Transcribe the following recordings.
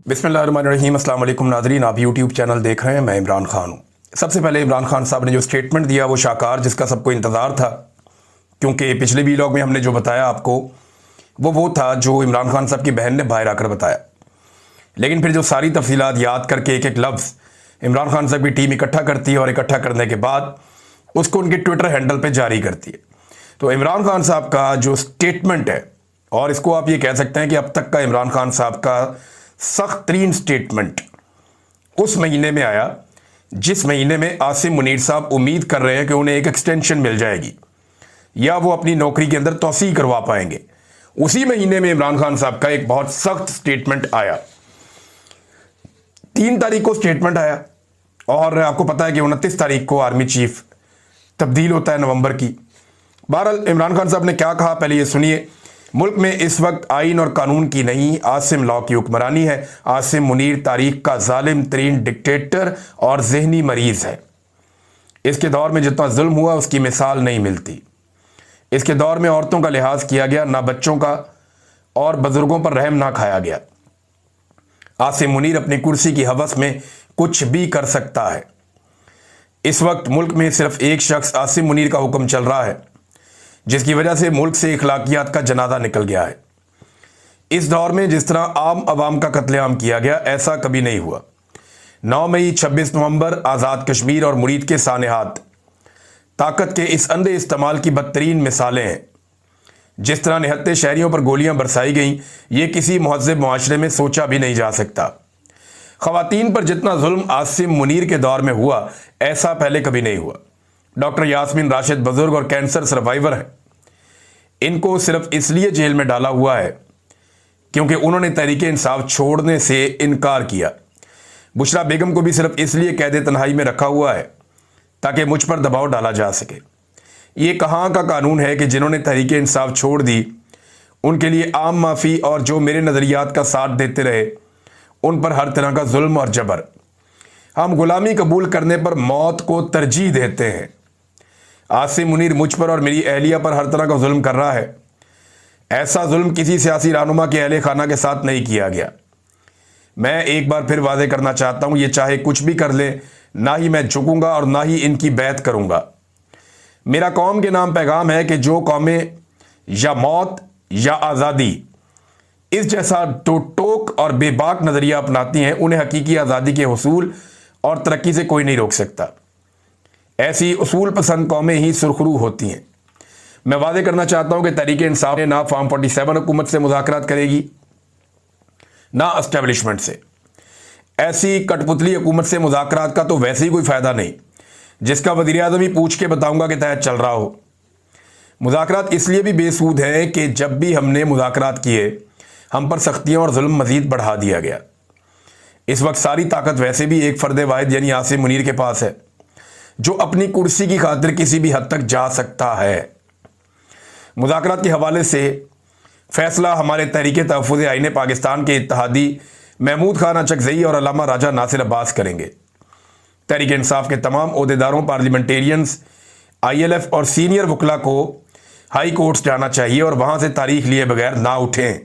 बिस्मिल्लाहिर्रहमानिर्रहीम। अस्सलाम वालेकुम नाज़रीन, आप यूट्यूब चैनल देख रहे हैं। मैं इमरान खान हूँ। सबसे पहले इमरान खान साहब ने जो स्टेटमेंट दिया वो शाकार, जिसका सबको इंतज़ार था, क्योंकि पिछले वीलॉग में हमने जो बताया आपको वो था जो इमरान खान साहब की बहन ने बाहर आकर बताया। लेकिन फिर जो सारी तफसीलात याद करके एक एक लफ्ज़ इमरान खान साहब की टीम इकट्ठा करती है और इकट्ठा करने के बाद उसको उनके ट्विटर हैंडल पर जारी करती है। तो इमरान खान साहब का जो स्टेटमेंट है, और इसको आप ये कह सकते हैं कि अब तक का इमरान खान साहब का सख्त तरीन स्टेटमेंट उस महीने में आया जिस महीने में आसिम मुनीर साहब उम्मीद कर रहे हैं कि उन्हें एक एक्सटेंशन मिल जाएगी या वो अपनी नौकरी के अंदर तौसीह करवा पाएंगे। उसी महीने में इमरान खान साहब का एक बहुत सख्त स्टेटमेंट आया। 3 तारीख को स्टेटमेंट आया और आपको पता है कि 29 तारीख को आर्मी चीफ तब्दील होता है नवंबर की। बहरहाल इमरान खान साहब ने क्या कहा, पहले ये सुनिए। मुल्क में इस वक्त आइन और कानून की नहीं, आसिम लॉ की हुक्मरानी है। आसिम मुनीर तारीख का जालिम तरीन डिक्टेटर और जहनी मरीज है। इसके दौर में जितना जुल्म हुआ उसकी मिसाल नहीं मिलती। इसके दौर में औरतों का लिहाज किया गया, ना बच्चों का, और बुजुर्गों पर रहम ना खाया गया। आसिम मुनीर अपनी कुर्सी की हवस में कुछ भी कर सकता है। इस वक्त मुल्क में सिर्फ एक शख्स आसिम मुनीर का हुक्म चल रहा है, जिसकी वजह से मुल्क से इखलाकियात का जनाजा निकल गया है। इस दौर में जिस तरह आम आवाम का कत्लेआम किया गया, ऐसा कभी नहीं हुआ। 9 मई, 26 नवंबर आज़ाद कश्मीर और मुरीद के सानेहात ताकत के इस अंधे इस्तेमाल की बदतरीन मिसालें हैं। जिस तरह निहत्ते शहरियों पर गोलियां बरसाई गईं, ये किसी महज़ब मुआशरे में सोचा भी नहीं जा सकता। ख़वातीन पर जितना जुल्म आसिम मुनीर के दौर में हुआ, ऐसा पहले कभी नहीं हुआ। डॉक्टर यास्मीन राशिद बुजुर्ग और कैंसर सर्वाइवर हैं। इनको सिर्फ इसलिए जेल में डाला हुआ है क्योंकि उन्होंने तहरीक इंसाफ छोड़ने से इनकार किया। बुशरा बेगम को भी सिर्फ इसलिए कैद तन्हाई में रखा हुआ है ताकि मुझ पर दबाव डाला जा सके। ये कहाँ का कानून है कि जिन्होंने तहरीक इंसाफ छोड़ दी उनके लिए आम माफ़ी, और जो मेरे नज़रियात का साथ देते रहे उन पर हर तरह का जुल्म और जबर। हम गुलामी कबूल करने पर मौत को तरजीह देते हैं। आसिम मुनीर मुझ पर और मेरी अहलिया पर हर तरह का जुल्म कर रहा है। ऐसा जुल्म किसी सियासी रहनुमा के अहले खाना के साथ नहीं किया गया। मैं एक बार फिर वादे करना चाहता हूं, ये चाहे कुछ भी कर ले, ना ही मैं झुकूंगा और ना ही इनकी बैत करूंगा। मेरा कौम के नाम पैगाम है कि जो कौमें या मौत या आज़ादी इस जैसा टोक और बेबाक नज़रिया अपनाती हैं, उन्हें हकीकी आज़ादी के हुसूल और तरक्की से कोई नहीं रोक सकता। ऐसी उसूल पसंद कौमें ही सुरखरू होती हैं। मैं वादे करना चाहता हूं कि तहरीक इंसाफ ने ना फॉर्म 47 हुकूमत से मुज़ाकरात करेगी, ना एस्टेब्लिशमेंट से। ऐसी कठपुतली हुकूमत से मुज़ाकरात का तो वैसे ही कोई फ़ायदा नहीं, जिसका वज़ीर आज़म ही पूछ के बताऊंगा कि तहत चल रहा हो। मुज़ाकरात इसलिए भी बेसूद है कि जब भी हमने मुज़ाकरात किए, हम पर सख्तियाँ और जुल्म मज़ीद बढ़ा दिया गया। इस वक्त सारी ताकत वैसे भी एक फ़र्द वाहिद यानी आसिम मुनीर के पास है, जो अपनी कुर्सी की खातिर किसी भी हद तक जा सकता है। मुज़ाकरात के हवाले से फैसला हमारे तहरीक तहफ़्फ़ुज़ आईन पाकिस्तान के इत्तेहादी महमूद खान अचकज़ई और अल्लामा राजा नासिर अब्बास करेंगे। तहरीक इंसाफ के तमाम ओहदेदारों, पार्लियामेंटेरियंस, ILF और सीनियर वकला को हाई कोर्ट्स जाना चाहिए और वहाँ से तारीख लिए बगैर ना उठें।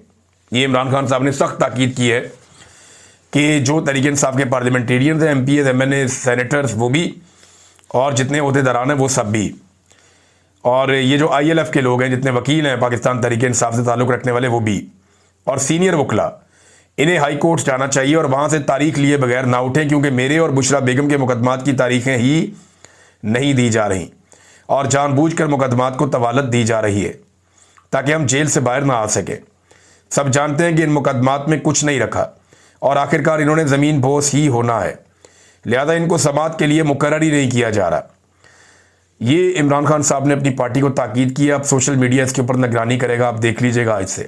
ये इमरान खान साहब ने सख्त ताकीद की है कि जो तहरीक इंसाफ के पार्लियामेंटेरियंस हैं, MPs, MNA, सेनेटर्स, वो भी, और जितने ओहदेदारान हैं वो सब भी, और ये जो ILF के लोग हैं, जितने वकील हैं पाकिस्तान तहरीक इंसाफ से ताल्लुक़ रखने वाले, वो भी, और सीनियर वकला, इन्हें हाई कोर्ट्स जाना चाहिए और वहाँ से तारीख लिए बगैर ना उठें, क्योंकि मेरे और बुशरा बेगम के मुकदमात की तारीखें ही नहीं दी जा रही और जानबूझकर मुकदमात को तवालत दी जा रही है ताकि हम जेल से बाहर ना आ सकें। सब जानते हैं कि इन मुकदमात में कुछ नहीं रखा और आखिरकार इन्होंने ज़मीन बोस ही होना है, लिहाजा इनको समात के लिए मुकर्रर ही नहीं किया जा रहा। ये इमरान खान साहब ने अपनी पार्टी को ताकीद की है। अब सोशल मीडिया इसके ऊपर निगरानी करेगा, आप देख लीजिएगा आज से,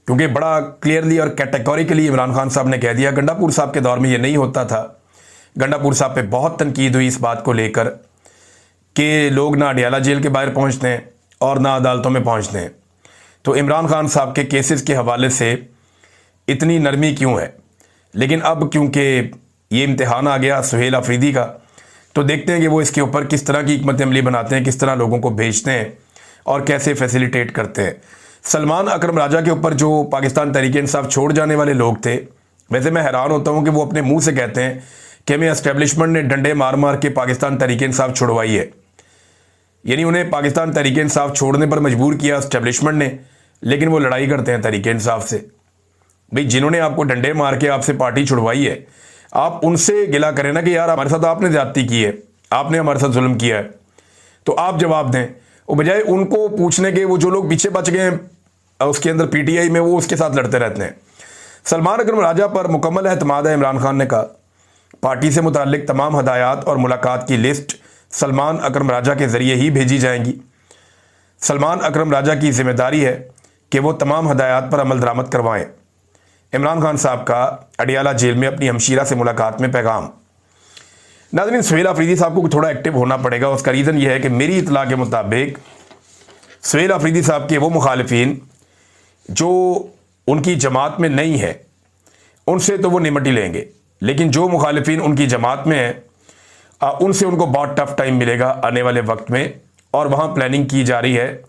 क्योंकि बड़ा क्लियरली और कैटेगोरिकली इमरान खान साहब ने कह दिया। गंडापुर साहब के दौर में ये नहीं होता था। गंडापुर साहब पे बहुत तनकीद हुई इस बात को लेकर कि लोग ना अडियाला जेल के बाहर पहुँचते हैं और ना अदालतों में पहुँचते हैं। तो इमरान खान साहब के केसेस के हवाले से इतनी नरमी क्यों है? लेकिन अब क्योंकि ये इम्तिहान आ गया सुहेल अफरीदी का, तो देखते हैं कि वो इसके ऊपर किस तरह की हिकमत अमली बनाते हैं, किस तरह लोगों को भेजते हैं और कैसे फैसिलिटेट करते हैं। सलमान अकरम राजा के ऊपर जो पाकिस्तान तहरीक इंसाफ छोड़ जाने वाले लोग थे, वैसे मैं हैरान होता हूं कि वो अपने मुंह से कहते हैं कि हमें एस्टेब्लिशमेंट ने डंडे मार मार के पाकिस्तान तहरीक इंसाफ छुड़वाई है। यानी उन्हें पाकिस्तान तहरीक इंसाफ छोड़ने पर मजबूर किया एस्टेब्लिशमेंट ने, लेकिन वो लड़ाई करते हैं तहरीक इंसाफ से। भाई जिन्होंने आपको डंडे मार के आपसे पार्टी छुड़वाई है, आप उनसे गिला करें ना कि यार हमारे साथ आपने ज्यादती की है, आपने हमारे साथ जुल्म किया है, तो आप जवाब दें। वो बजाय उनको पूछने के, वो जो लोग पीछे बच गए हैं उसके अंदर पीटीआई में, वो उसके साथ लड़ते रहते हैं। सलमान अकरम राजा पर मुकम्मल एतमाद है। इमरान खान ने कहा पार्टी से मुताल्लिक तमाम हदायत और मुलाकात की लिस्ट सलमान अकरम राजा के ज़रिए ही भेजी जाएंगी। सलमान अकरम राजा की जिम्मेदारी है कि वो तमाम हदायत पर अमल दरामद करवाएं। इमरान खान साहब का अडियाला जेल में अपनी हमशीरा से मुलाकात में पैगाम। नाज़रीन, सुहेल अफरीदी साहब को थोड़ा एक्टिव होना पड़ेगा। उसका रीज़न यह है कि मेरी इतला के मुताबिक सुहेल अफरीदी साहब के वो मुखालिफिन जो उनकी जमात में नहीं है, उनसे तो वो निमट ही लेंगे, लेकिन जो मुखालिफिन उनकी जमात में है उनसे उनको बहुत टफ टाइम मिलेगा आने वाले वक्त में। और वहाँ प्लानिंग की जा रही है,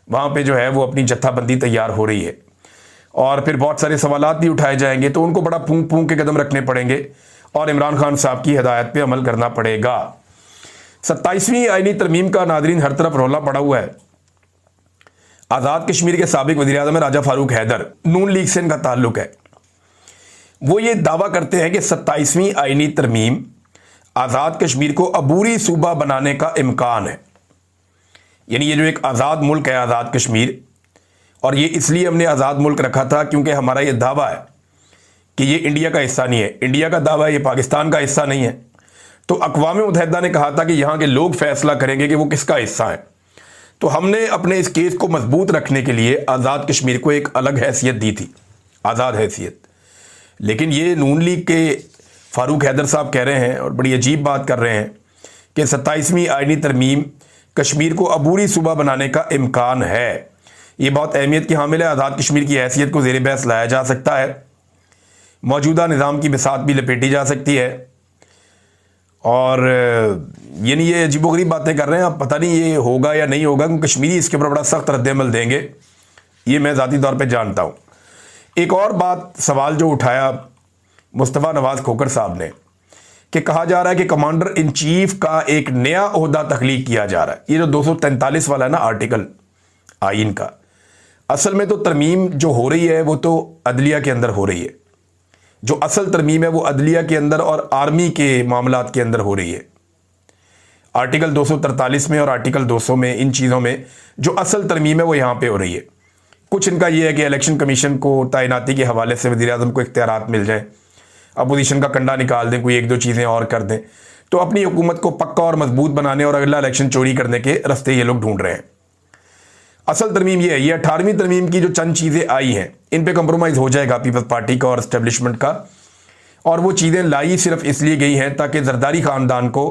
वहाँ पे जो है वो अपनी जत्थाबंदी तैयार हो रही है, और फिर बहुत सारे सवालात भी उठाए जाएंगे, तो उनको बड़ा फूंक फूंक के कदम रखने पड़ेंगे और इमरान खान साहब की हिदायत पे अमल करना पड़ेगा। 27वीं आईनी तरमीम का नादरीन हर तरफ रौला पड़ा हुआ है। आज़ाद कश्मीर के साबिक वज़ीर-ए-आज़म राजा फारूक हैदर, नून लीग से इनका ताल्लुक है, वो ये दावा करते हैं कि 27वीं आईनी तरमीम आज़ाद कश्मीर को अबूरी सूबा बनाने का इम्कान है। यानी ये जो एक आज़ाद मुल्क है आज़ाद कश्मीर, और ये इसलिए हमने आज़ाद मुल्क रखा था क्योंकि हमारा ये दावा है कि ये इंडिया का हिस्सा नहीं है, इंडिया का दावा है, ये पाकिस्तान का हिस्सा नहीं है। तो अक़वाम मुत्तहिदा ने कहा था कि यहाँ के लोग फैसला करेंगे कि वो किसका हिस्सा है। तो हमने अपने इस केस को मजबूत रखने के लिए आज़ाद कश्मीर को एक अलग हैसियत दी थी, आज़ाद हैसियत। लेकिन ये नून लीग के फारूक हैदर साहब कह रहे हैं और बड़ी अजीब बात कर रहे हैं कि 27वीं आईनी तरमीम कश्मीर को अबूरी सूबा बनाने का इम्कान है। ये बहुत अहमियत की हामिल है। आज़ाद कश्मीर की हैसियत को ज़ेर बहस लाया जा सकता है, मौजूदा निज़ाम की बिसात भी लपेटी जा सकती है, और यानी ये अजीबोगरीब बातें कर रहे हैं। अब पता नहीं ये होगा या नहीं होगा, क्योंकि कश्मीरी इसके ऊपर बड़ा सख्त रद्द-ए-अमल देंगे, ये मैं ज़ाती तौर पर जानता हूँ। एक और बात, सवाल जो उठाया मुस्तफ़ा नवाज़ खोखर साहब ने, कि कहा जा रहा है कि कमांडर इन चीफ का एक नया ओहदा तख्लीक किया जा रहा है। ये जो 243 वाला है ना आर्टिकल आइन का, असल में तो तरमीम जो हो रही है वो तो अदलिया के अंदर हो रही है। जो असल तरमीम है वो अदलिया के अंदर और आर्मी के मामलात के अंदर हो रही है। आर्टिकल 243 में और आर्टिकल 200 में, इन चीज़ों में जो असल तरमीम है वो यहाँ पे हो रही है। कुछ इनका ये है कि इलेक्शन कमीशन को तैनाती के हवाले से वज़ीर-ए-आज़म को इख्तियारात मिल जाए, अपोजिशन का कंडा निकाल दें, कोई एक दो चीज़ें और कर दें, तो अपनी हुकूमत को पक्का और मजबूत बनाने और अगला इलेक्शन चोरी करने के रास्ते ये लोग ढूंढ रहे हैं। असल तरमीम ये है, ये 18वीं तरमीम की जो चंद चीज़ें आई हैं, इन पे कंप्रोमाइज़ हो जाएगा पीपल्स पार्टी का और एस्टेब्लिशमेंट का, और वो चीज़ें लाई सिर्फ इसलिए गई हैं ताकि जरदारी ख़ानदान को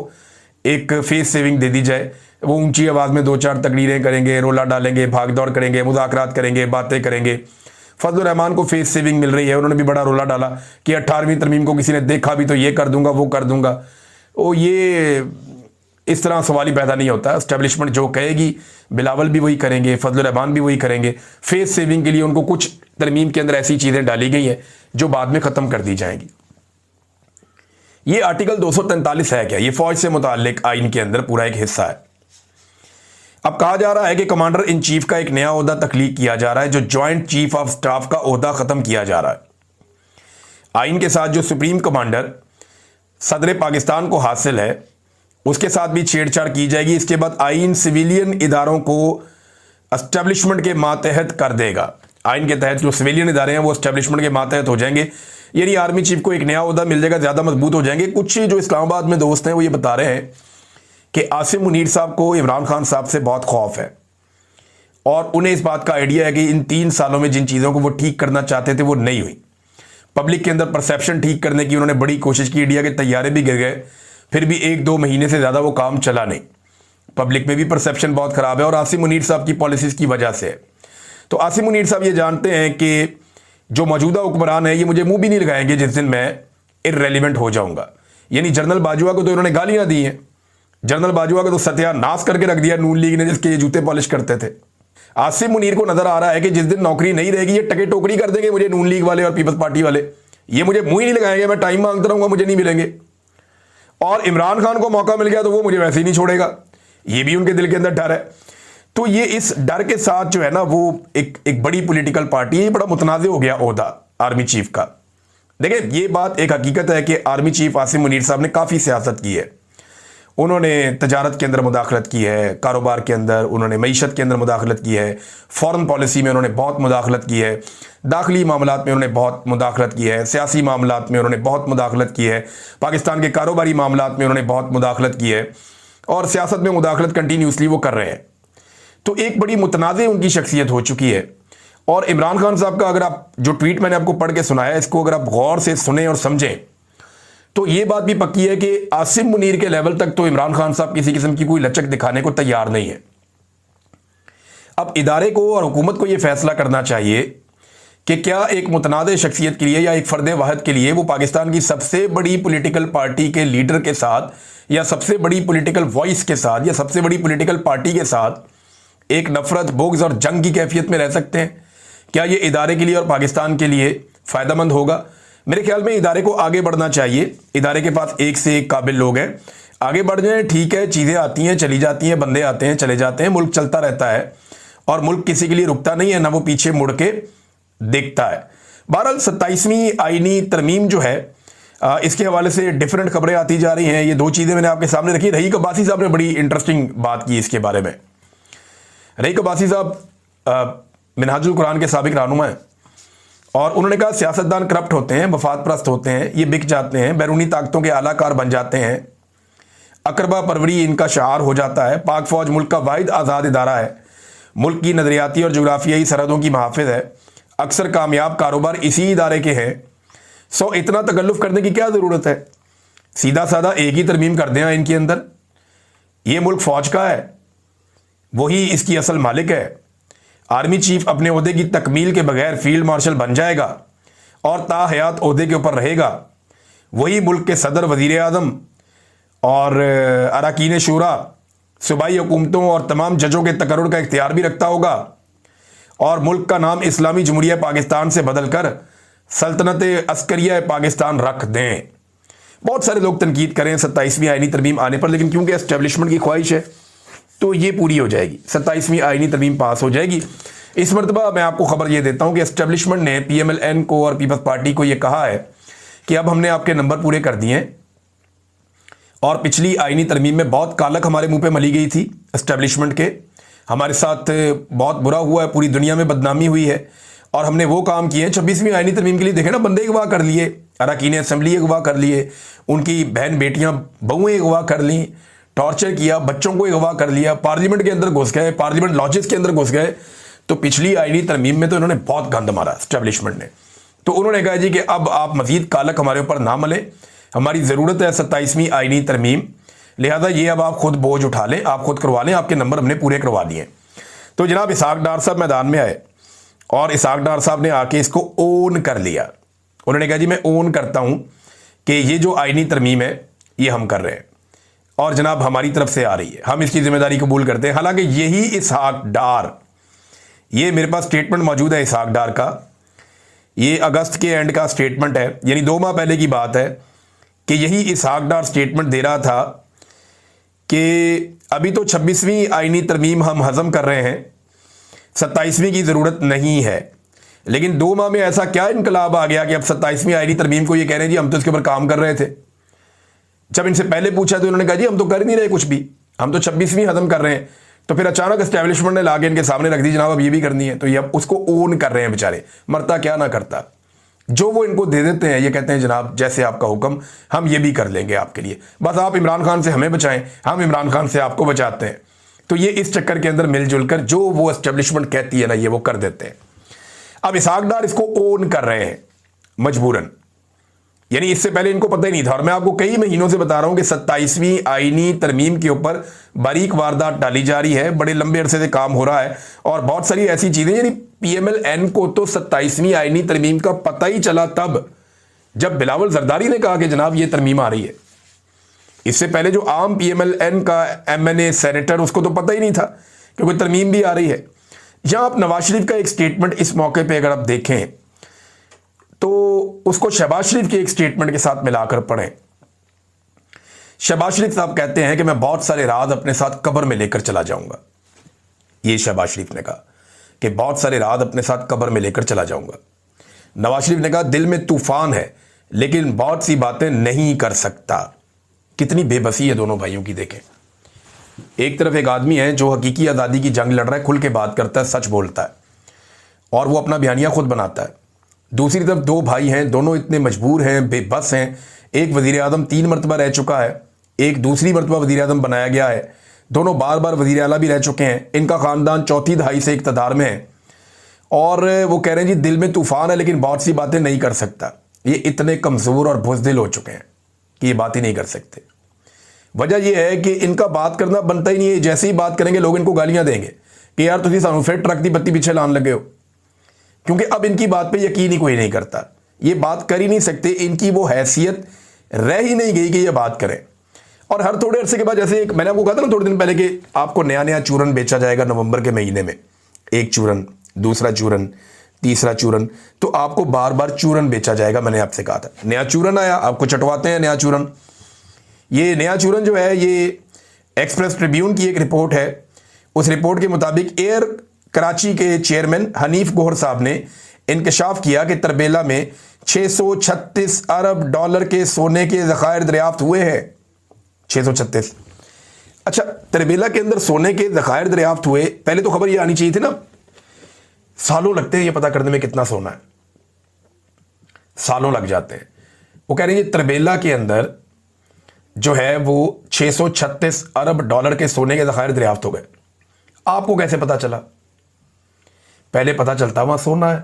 एक फेस सेविंग दे दी जाए। वो ऊंची आवाज़ में 2-4 तकरीरें करेंगे, रोला डालेंगे, भाग दौड़ करेंगे, मुज़ाकरात करेंगे, बातें करेंगे। फजल रहमान को फेस सेविंग मिल रही है, उन्होंने भी बड़ा रोला डाला कि 18वीं तरमीम को किसी ने देखा भी तो ये कर दूंगा, वो कर दूंगा। ओ ये इस तरह सवाल ही पैदा नहीं होता। एस्टेब्लिशमेंट जो कहेगी बिलावल भी वही करेंगे, फजल रहमान भी वही करेंगे। फेस सेविंग के लिए उनको कुछ तरमीम के अंदर ऐसी चीज़ें डाली गई हैं जो बाद में ख़त्म कर दी जाएंगी। ये आर्टिकल 243 है क्या? ये फौज से मुताल्लिक आइन के अंदर पूरा एक हिस्सा है। अब कहा जा रहा है कि कमांडर इन चीफ का एक नया ओहदा तख्लीक किया जा रहा है, जो जॉइंट चीफ ऑफ स्टाफ का ओहदा ख़त्म किया जा रहा है। आइन के साथ जो सुप्रीम कमांडर सदर पाकिस्तान को हासिल है, उसके साथ भी छेड़छाड़ की जाएगी। इसके बाद आइन सिविलियन इदारों को एस्टेब्लिशमेंट के मातहत कर देगा। आइन के तहत जो सिविलियन इदारे हैं वो एस्टेब्लिशमेंट के मातहत हो जाएंगे। यानी आर्मी चीफ को एक नया ओहदा मिल जाएगा, ज़्यादा मजबूत हो जाएंगे। कुछ जो इस्लामाबाद में दोस्त हैं वो ये बता रहे हैं कि आसिम मुनीर साहब को इमरान खान साहब से बहुत खौफ है, और उन्हें इस बात का आइडिया है कि इन 3 सालों में जिन चीज़ों को वो ठीक करना चाहते थे वो नहीं हुई। पब्लिक के अंदर परसेप्शन ठीक करने की उन्होंने बड़ी कोशिश की, इंडिया के तैयारे भी गिर गए, फिर भी 1-2 महीने से ज़्यादा वो काम चला नहीं। पब्लिक में भी परसेप्शन बहुत ख़राब है और आसिम मुनीर साहब की पॉलिसीज़ की वजह से है। तो आसिम मुनीर साहब ये जानते हैं कि जो मौजूदा हुक्मरान है ये मुझे मुंह भी नहीं लगाएंगे जिस दिन मैं इर्रेलिवेंट हो जाऊंगा। यानी जनरल बाजवा को तो इन्होंने गालियां दी हैं, जनरल बाजवा का तो सत्यानाश करके रख दिया नून लीग ने, जिसके ये जूते पॉलिश करते थे। आसिम मुनीर को नजर आ रहा है कि जिस दिन नौकरी नहीं रहेगी ये टके टोकरी कर देंगे मुझे नून लीग वाले और पीपल्स पार्टी वाले, ये मुझे मुंह ही नहीं लगाएंगे, मैं टाइम मांगता रहूंगा मुझे नहीं मिलेंगे। और इमरान खान को मौका मिल गया तो वो मुझे वैसे ही नहीं छोड़ेगा, ये भी उनके दिल के अंदर डर है। तो ये इस डर के साथ जो है ना वो एक बड़ी पॉलिटिकल पार्टी है, ये बड़ा मुतनाज़ हो गया ओहदा आर्मी चीफ का। देखिए ये बात एक हकीकत है कि आर्मी चीफ आसिम मुनीर साहब ने काफ़ी सियासत की है। उन्होंने तजारत के अंदर मुदाखलत की है, कारोबार के अंदर उन्होंने मईशत के अंदर मुदाखलत की है, फॉरेन पॉलिसी में उन्होंने बहुत मुदाखलत की है, दाखिली मामलात में उन्होंने बहुत मुदाखलत की है, सियासी मामलात में उन्होंने बहुत मुदाखलत की है, पाकिस्तान के कारोबारी मामलात में उन्होंने बहुत मुदाखलत की है और सियासत में मुदाखलत कंटिन्यूसली वो कर रहे हैं। तो एक बड़ी मुतनाज़ उनकी शख्सियत हो चुकी है। और इमरान खान साहब का अगर आप जो ट्वीट मैंने आपको पढ़ के सुनाया इसको अगर आप गौर से सुने और समझें तो ये बात भी पक्की है कि आसिम मुनीर के लेवल तक तो इमरान खान साहब किसी किस्म की कोई लचक दिखाने को तैयार नहीं है। अब इदारे को और हुकूमत को यह फैसला करना चाहिए कि क्या एक मुतनाज़ शख्सियत के लिए या एक फ़र्द वाहिद के लिए वो पाकिस्तान की सबसे बड़ी पॉलिटिकल पार्टी के लीडर के साथ या सबसे बड़ी पॉलिटिकल वॉइस के साथ या सबसे बड़ी पॉलिटिकल पार्टी के साथ एक नफरत, बोग्ज और जंग की कैफियत में रह सकते हैं? क्या ये इदारे के लिए और पाकिस्तान के लिए फ़ायदेमंद होगा? मेरे ख्याल में इदारे को आगे बढ़ना चाहिए। इदारे के पास एक से एक काबिल लोग हैं, आगे बढ़ जाएं। ठीक है, चीज़ें आती हैं चली जाती हैं, बंदे आते हैं चले जाते हैं, मुल्क चलता रहता है और मुल्क किसी के लिए रुकता नहीं है, ना वो पीछे मुड़ के देखता है। बहरहाल 27वीं आईनी तरमीम जो है इसके हवाले से डिफरेंट खबरें आती जा रही हैं। ये दो चीज़ें मैंने आपके सामने रखी। रहीक अब्बासी साहब ने बड़ी इंटरेस्टिंग बात की इसके बारे में। रहीक अब्बासी साहब मिनहाजुल कुरान के साबिक रहनुमा हैं और उन्होंने कहा सियासतदान करप्ट होते हैं, मफाद परस्त होते हैं, ये बिक जाते हैं, बैरूनी ताकतों के आलाकार बन जाते हैं, अकरबा परवरी इनका शआर हो जाता है। पाक फौज मुल्क का वाहिद आज़ाद इदारा है, मुल्क की नजरियाती और जोग्राफियाई सरहदों की महाफिज है, अक्सर कामयाब कारोबार इसी इदारे के हैं। सो इतना तकल्लुफ़ करने की क्या ज़रूरत है? सीधा साधा एक ही तरमीम कर दें इनके अंदर। ये मुल्क फ़ौज का है, वही इसकी असल मालिक है। आर्मी चीफ अपने ओहदे की तकमील के बगैर फील्ड मार्शल बन जाएगा और ताहयात ओहदे के ऊपर रहेगा। वही मुल्क के सदर, वज़ीर आज़म और अरकान शूरा, सूबाई हुकूमतों और तमाम जजों के तकर्रुर का इख्तियार भी रखता होगा और मुल्क का नाम इस्लामी जमहूरिया पाकिस्तान से बदल कर सल्तनत अस्करिया पाकिस्तान रख दें। बहुत सारे लोग तनकीद करें 27वीं आईनी तरमीम आने पर, लेकिन क्योंकि एस्टेब्लिशमेंट की ख्वाहिश है तो ये पूरी हो जाएगी। 27वीं आईनी तरमीम पास हो जाएगी। इस मरतबा मैं आपको खबर ये देता हूँ कि एस्टेब्लिशमेंट ने PMLN को और पीपल्स पार्टी को ये कहा है कि अब हमने आपके नंबर पूरे कर दिए हैं। और पिछली आईनी तरमीम में बहुत कालक हमारे मुंह पे मली गई थी एस्टेब्लिशमेंट के, हमारे साथ बहुत बुरा हुआ है, पूरी दुनिया में बदनामी हुई है और हमने वो काम किए हैं। 26वीं आईनी तरमीम के लिए देखें ना, बंदे अगवा कर लिए, अरकान असम्बली अगवा कर लिए, उनकी बहन बेटियां बहुएं अगवा कर ली, टॉर्चर किया, बच्चों को अगवा कर लिया, पार्लियामेंट के अंदर घुस गए, पार्लियामेंट लॉजेस के अंदर घुस गए। तो पिछली आईनी तरमीम में तो इन्होंने बहुत गंद मारा एस्टेब्लिशमेंट ने। तो उन्होंने कहा जी कि अब आप मजीद कालक हमारे ऊपर ना मलें, हमारी ज़रूरत है 27वीं आईनी तरमीम, लिहाजा ये अब आप खुद बोझ उठा लें, आप खुद करवा लें, आपके नंबर हमने पूरे करवा दिए। तो जनाब इसहाक डार साहब मैदान में आए और इसहाक डार साहब ने आके इसको ओन कर लिया। उन्होंने कहा जी मैं ओन करता हूँ कि ये जो आईनी तरमीम है ये हम कर रहे हैं और जनाब हमारी तरफ से आ रही है, हम इसकी जिम्मेदारी कबूल करते हैं। हालांकि यही इसहाक डार, ये मेरे पास स्टेटमेंट मौजूद है इसहाक डार का, ये अगस्त के एंड का स्टेटमेंट है, यानी 2 माह पहले की बात है कि यही इसहाक डार स्टेटमेंट दे रहा था कि अभी तो 26वीं आईनी तरमीम हम हज़म कर रहे हैं, 27वीं की ज़रूरत नहीं है। लेकिन 2 माह में ऐसा क्या इनकलाब आ गया कि अब 27वीं आईनी तरमीम को ये कह रहे हैं जी हम तो इसके ऊपर काम कर रहे थे। जब इनसे पहले पूछा तो उन्होंने कहा जी हम तो कर नहीं रहे कुछ भी, हम तो 26वीं हज़म कर रहे हैं। तो फिर अचानक एस्टेब्लिशमेंट ने लाके इनके सामने रख दी जनाब अब ये भी करनी है, तो ये अब उसको ओन कर रहे हैं बेचारे, मरता क्या ना करता। जो वो इनको दे देते हैं ये कहते हैं जनाब जैसे आपका हुक्म हम ये भी कर लेंगे आपके लिए, बस आप इमरान खान से हमें बचाएं, हम इमरान खान से आपको बचाते हैं। तो ये इस चक्कर के अंदर मिलजुल कर जो वो एस्टेब्लिशमेंट कहती है ना ये वो कर देते हैं। अब इसहाक डार इसको ओन कर रहे हैं मजबूरन, यानी इससे पहले इनको पता ही नहीं था। और मैं आपको कई महीनों से बता रहा हूं कि 27वीं आईनी तरमीम के ऊपर बारीक वारदात डाली जा रही है, बड़े लंबे अरसे से काम हो रहा है और बहुत सारी ऐसी चीजें, यानी PMLN को तो 27वीं आईनी तरमीम का पता ही चला तब जब बिलावल जरदारी ने कहा कि जनाब ये तरमीम आ रही है। इससे पहले जो आम PMLN का MNA सेनेटर उसको तो पता ही नहीं था कि कोई तरमीम भी आ रही है। यहां आप नवाज शरीफ का एक स्टेटमेंट इस मौके पे अगर आप देखें तो उसको शहबाज शरीफ के एक स्टेटमेंट के साथ मिलाकर पढ़ें। शहबाज शरीफ साहब कहते हैं कि मैं बहुत सारे राज अपने साथ कब्र में लेकर चला जाऊंगा। ये शहबाज शरीफ ने कहा कि बहुत सारे राज अपने साथ कब्र में लेकर चला जाऊंगा। नवाज शरीफ ने कहा दिल में तूफान है लेकिन बहुत सी बातें नहीं कर सकता। कितनी बेबसी है दोनों भाइयों की देखें। एक तरफ एक आदमी है जो हकीकी आज़ादी की जंग लड़ रहा है, खुल के बात करता है, सच बोलता है और वो अपना बयानिया खुद बनाता है। दूसरी तरफ दो भाई हैं, दोनों इतने मजबूर हैं, बेबस हैं। एक वज़ीर आज़म 3 मरतबा रह चुका है, एक दूसरी मरतबा वज़ीर आज़म बनाया गया है, दोनों बार बार वज़ीर आला भी रह चुके हैं। इनका ख़ानदान चौथी दहाई से इक़्तिदार में है और वो कह रहे हैं जी दिल में तूफ़ान है लेकिन बहुत सी बातें नहीं कर सकता। ये इतने कमज़ोर और बुज़दिल हो चुके हैं कि ये बात ही नहीं कर सकते। वजह यह है कि इनका बात करना बनता ही नहीं है। जैसे ही बात करेंगे लोग इनको गालियां देंगे कि यार तुम सानू फिर ट्रक की बत्ती पीछे लाने लगे हो, क्योंकि अब इनकी बात पे यकीन ही कोई नहीं करता। ये बात कर ही नहीं सकते, इनकी वो हैसियत रह ही नहीं गई कि ये बात करें। और हर थोड़े अरसे के बाद, जैसे एक मैंने आपको कहा था ना थोड़े दिन पहले कि आपको नया नया चूरन बेचा जाएगा नवंबर के महीने में, एक चूरन, दूसरा चूरन, तीसरा चूरन, तो आपको बार बार चूरन बेचा जाएगा। मैंने आपसे कहा था नया चूरन आया, आपको चटवाते हैं नया चूरन। ये नया चूरन जो है ये एक्सप्रेस ट्रिब्यून की एक रिपोर्ट है। उस रिपोर्ट के मुताबिक एयर कराची के चेयरमैन हनीफ गोहर साहब ने इंकशाफ किया कि तरबेला में 636 अरब डॉलर के सोने के ज़खायर दरियाफ्त हुए हैं। 636। अच्छा, तरबेला के अंदर सोने के ज़खायर दरियाफ्त हुए, पहले तो खबर ये आनी चाहिए थी ना। सालों लगते हैं ये पता करने में कितना सोना है, सालों लग जाते हैं। वो कह रहे हैं तरबेला के अंदर जो है वो 636 अरब डॉलर के सोने के ज़खायर दरियाफ्त हो गए। आपको कैसे पता चला? पहले पता चलता वहां सोना है,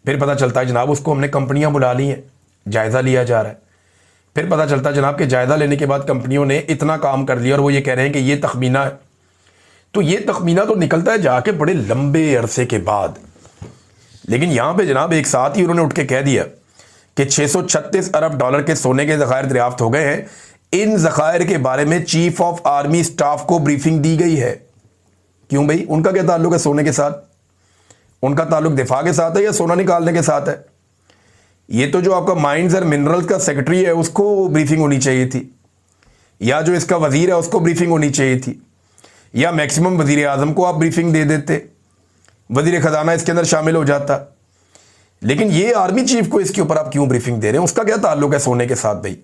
फिर पता चलता है जनाब उसको हमने कंपनियां बुला ली हैं, जायज़ा लिया जा रहा है। फिर पता चलता है जनाब के जायज़ा लेने के बाद कंपनियों ने इतना काम कर लिया और वो ये कह रहे हैं कि ये तखमीना है। तो ये तखमीना तो निकलता है जाके बड़े लंबे अरसे के बाद, लेकिन यहां पे जनाब एक साथ ही उन्होंने उठ के कह दिया कि 636 अरब डॉलर के सोने के ज़खायर दरियाफ्त हो गए हैं। इन ज़खायर के बारे में चीफ ऑफ आर्मी स्टाफ को ब्रीफिंग दी गई है। क्यों भाई, उनका क्या ताल्लुक है सोने के साथ? उनका ताल्लुक दिफा के साथ है या सोना निकालने के साथ है? ये तो जो आपका माइंस और मिनरल्स का सेक्रेटरी है उसको ब्रीफिंग होनी चाहिए थी, या जो इसका वजीर है उसको ब्रीफिंग होनी चाहिए थी, या मैक्सिमम वजीर आजम को आप ब्रीफिंग दे देते, वजीर खजाना इसके अंदर शामिल हो जाता। लेकिन ये आर्मी चीफ को इसके ऊपर आप क्यों ब्रीफिंग दे रहे हैं? उसका क्या ताल्लुक है सोने के साथ? भाई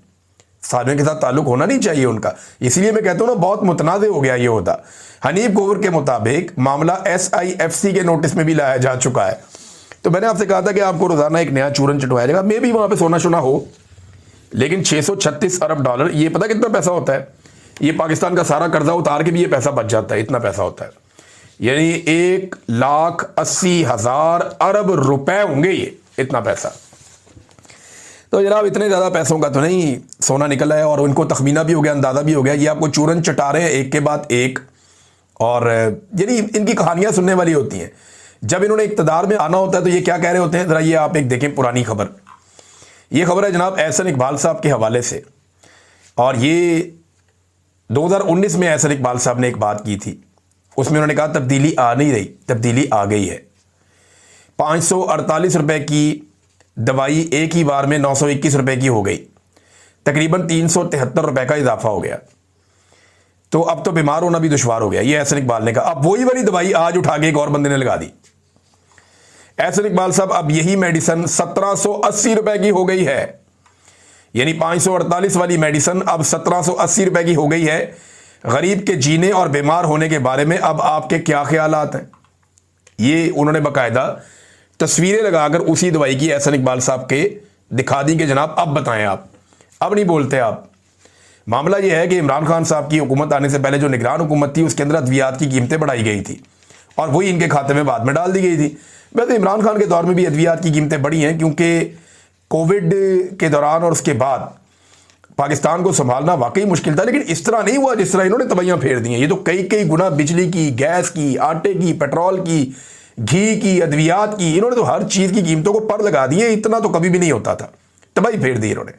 सोने के साथ ताल्लुक होना नहीं चाहिए उनका। इसलिए मैं कहता हूं ना बहुत मुतनाज़ हो गया ये होता। हनीफ गोवर के मुताबिक मामला SIFC के नोटिस में भी लाया जा चुका है। तो मैंने आपसे कहा था कि आपको रोजाना एक नया चूरन चटवाया जाएगा, मे भी वहां पे सोना शोना हो, लेकिन 636 अरब डॉलर, ये पता कितना पैसा होता है? ये पाकिस्तान का सारा कर्जा उतार के भी ये पैसा बच जाता है, इतना पैसा होता है। यानी 1,80,000 अरब रुपए होंगे ये, इतना पैसा। तो जनाब इतने ज़्यादा पैसों का तो नहीं सोना निकला है और उनको तखमीना भी हो गया, अंदाज़ा भी हो गया। ये आपको चूरन चटा रहे हैं एक के बाद एक, और यानी इनकी कहानियां सुनने वाली होती हैं। जब इन्होंने इक़्तिदार में आना होता है तो ये क्या कह रहे होते हैं, ज़रा ये आप एक देखें पुरानी खबर। ये खबर है जनाब एहसन इकबाल साहब के हवाले से, और ये 2019 में एहसन इकबाल साहब ने एक बात की थी। उसमें उन्होंने कहा तब्दीली आ नहीं रही, तब्दीली आ गई है। 548 रुपए की दवाई एक ही बार में 921 रुपए की हो गई, तकरीबन 373 रुपए का इजाफा हो गया। तो अब तो बीमार होना भी दुश्वार हो गया, ये एहसन इकबाल ने कहा। अब वही वाली दवाई आज उठा के एक और बंदे ने लगा दी। एहसन इकबाल साहब, अब यही मेडिसिन 1780 रुपए की हो गई है, यानी 548 वाली मेडिसिन अब 1780 रुपए की हो गई है। गरीब के जीने और बीमार होने के बारे में अब आपके क्या ख्यालात हैं? ये उन्होंने बाकायदा तस्वीरें लगाकर उसी दवाई की एहसन इकबाल साहब के दिखा दी कि जनाब अब बताएं आप, अब नहीं बोलते आप। मामला यह है कि इमरान खान साहब की हुकूमत आने से पहले जो निगरान हुकूमत थी उसके अंदर अद्वियात की कीमतें बढ़ाई गई थी और वही इनके खाते में बाद में डाल दी गई थी। वैसे इमरान खान के दौर में भी अद्वियात की कीमतें बढ़ी हैं, क्योंकि कोविड के दौरान और उसके बाद पाकिस्तान को संभालना वाकई मुश्किल था, लेकिन इस तरह नहीं हुआ जिस तरह इन्होंने तबैयां फेर दी हैं। ये तो कई कई गुना बिजली की, गैस की, आटे की, पेट्रोल की, घी की, अद्वियात की, इन्होंने तो हर चीज़ की कीमतों को पर लगा दी है। इतना तो कभी भी नहीं होता था, तबाही फेर दी इन्होंने।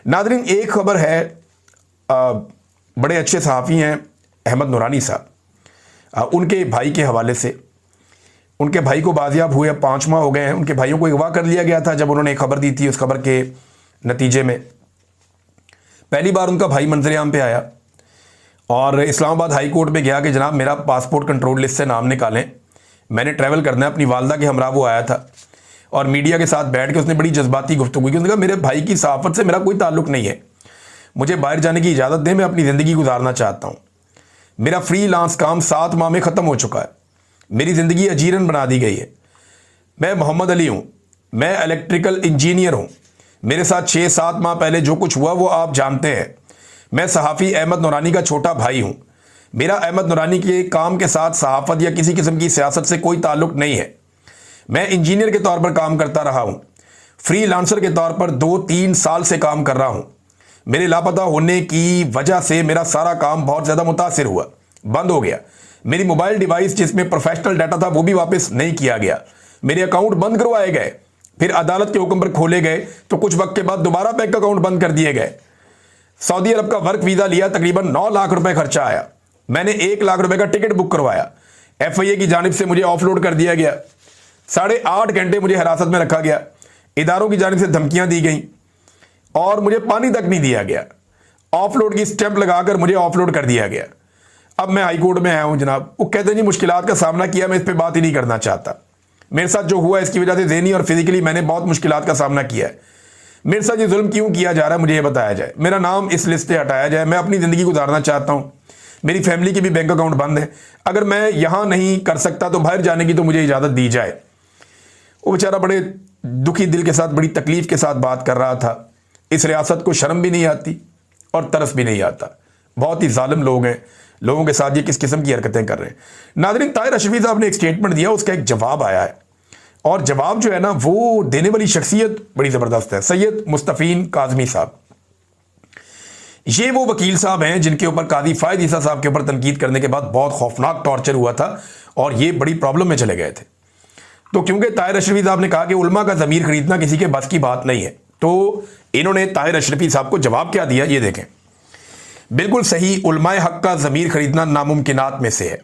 नादरीन, एक खबर है, बड़े अच्छे सहाफ़ी हैं अहमद नूरानी साहब, उनके भाई के हवाले से। उनके भाई को बाजियाब हुए, 5 माह हो गए हैं। उनके भाइयों को अगवा कर लिया गया था जब उन्होंने एक खबर दी थी। उस खबर के नतीजे में पहली बार उनका भाई मंजर-ए-आम पे आया और इस्लामाबाद हाई कोर्ट में गया कि जनाब मेरा पासपोर्ट कंट्रोल लिस्ट से नाम निकालें, मैंने ट्रैवल करना है। अपनी वालदा के हमरा वो आया था और मीडिया के साथ बैठ के उसने बड़ी जज्बाती गुफ्तगू की। उसने कहा मेरे भाई की सहाफ़त से मेरा कोई ताल्लुक नहीं है, मुझे बाहर जाने की इजाज़त दें, मैं अपनी ज़िंदगी गुजारना चाहता हूँ। मेरा फ्रीलांस काम 7 माह में ख़त्म हो चुका है, मेरी ज़िंदगी अजीरन बना दी गई है। मैं मोहम्मद अली हूँ, मैं इलेक्ट्रिकल इंजीनियर हूँ। मेरे साथ 6-7 माह पहले जो कुछ हुआ वो आप जानते हैं। मैं सहाफ़ी अहमद नूरानी का छोटा भाई हूँ। मेरा अहमद नूरानी के काम के साथ सहाफ़त या किसी किस्म की सियासत से कोई ताल्लुक नहीं है। मैं इंजीनियर के तौर पर काम करता रहा हूँ, फ्रीलांसर के तौर पर 2-3 साल से काम कर रहा हूँ। मेरे लापता होने की वजह से मेरा सारा काम बहुत ज़्यादा मुतासिर हुआ, बंद हो गया। मेरी मोबाइल डिवाइस जिसमें प्रोफेशनल डाटा था वो भी वापस नहीं किया गया। मेरे अकाउंट बंद करवाए गए, फिर अदालत के हुक्म पर खोले गए तो कुछ वक्त के बाद दोबारा बैंक अकाउंट बंद कर दिए गए। सऊदी अरब का वर्क वीज़ा लिया, तकरीबन 9 लाख रुपए खर्चा आया। मैंने 1 लाख रुपए का टिकट बुक करवाया, FIA की जानिब से मुझे ऑफलोड कर दिया गया। 8.5 घंटे मुझे हिरासत में रखा गया, इदारों की जानिब से धमकियां दी गई और मुझे पानी तक नहीं दिया गया। ऑफलोड की स्टैंप लगाकर मुझे ऑफलोड कर दिया गया। अब मैं हाई कोर्ट में आया हूं जनाब। वो कहते हैं जी मुश्किलात का सामना किया, मैं इस पर बात ही नहीं करना चाहता। मेरे साथ जो हुआ इसकी वजह से ज़हनी और फिजिकली मैंने बहुत मुश्किलात का सामना किया है। मेरे साथ ये जुल्म क्यों किया जा रहा है मुझे ये बताया जाए, मेरा नाम इस लिस्ट से हटाया जाए। मैं अपनी ज़िंदगी गुजारना चाहता हूँ, मेरी फैमिली के भी बैंक अकाउंट बंद है। अगर मैं यहाँ नहीं कर सकता तो बाहर जाने की तो मुझे इजाज़त दी जाए। वो बेचारा बड़े दुखी दिल के साथ, बड़ी तकलीफ के साथ बात कर रहा था। इस रियासत को शर्म भी नहीं आती और तरस भी नहीं आता। बहुत ही जालिम लोग हैं, लोगों के साथ ये किस किस्म की हरकतें कर रहे हैं। नाज़रीन, ताहिर अशरफी साहब ने एक स्टेटमेंट दिया, उसका एक जवाब आया है और जवाब जो है ना वो देने वाली शख्सियत बड़ी ज़बरदस्त है। सैयद मुस्तफ़ीन काज़मी साहब, ये वो वकील साहब हैं जिनके ऊपर काजी फ़ायद ईसा साहब के ऊपर तनकीद करने के बाद बहुत खौफनाक टॉर्चर हुआ था और ये बड़ी प्रॉब्लम में चले गए थे। तो क्योंकि ताहिर अशरफी साहब ने कहा कि उलमा का ज़मीर खरीदना किसी के बस की बात नहीं है, तो इन्होंने ताहिर अशरफी साहब को जवाब क्या दिया ये देखें। बिल्कुल सही, उलमाए हक का ज़मीर खरीदना नामुमकिनात में से है,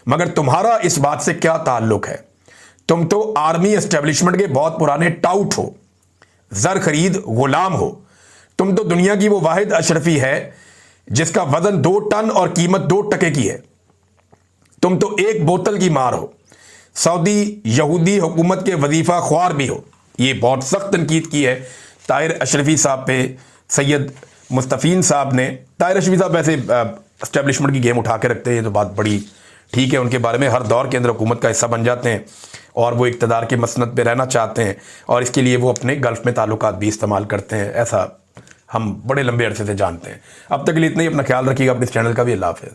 मगर तुम्हारा इस बात से क्या ताल्लुक है? तुम तो आर्मी एस्टेब्लिशमेंट के बहुत पुराने टाउट हो, जर खरीद गुलाम हो। तुम तो दुनिया की वो वाहिद अशरफी है जिसका वजन 2 टन और कीमत 2 टके की है। तुम तो एक बोतल की मार हो, सऊदी यहूदी हुकूमत के वजीफा ख्वार भी हो। ये बहुत सख्त तनकीद की है ताहिर अशरफी साहब पे सैयद मुस्तफ़ीन साहब ने। ताहिर अशरफी साहब वैसे एस्टेब्लिशमेंट की गेम उठा के रखते हैं, ये तो बात बड़ी ठीक है। उनके बारे में हर दौर के अंदर हुकूमत का हिस्सा बन जाते हैं और वो इक़्तिदार की मसनद पे रहना चाहते हैं और इसके लिए वो अपने गल्फ़ में ताल्लुकात भी इस्तेमाल करते हैं। ऐसा हम बड़े लंबे अरसे से जानते हैं। अब तक के लिए इतना ही। अपना ख्याल रखिएगा, अपने इस चैनल का भी। अल्लाह हाफ़िज़।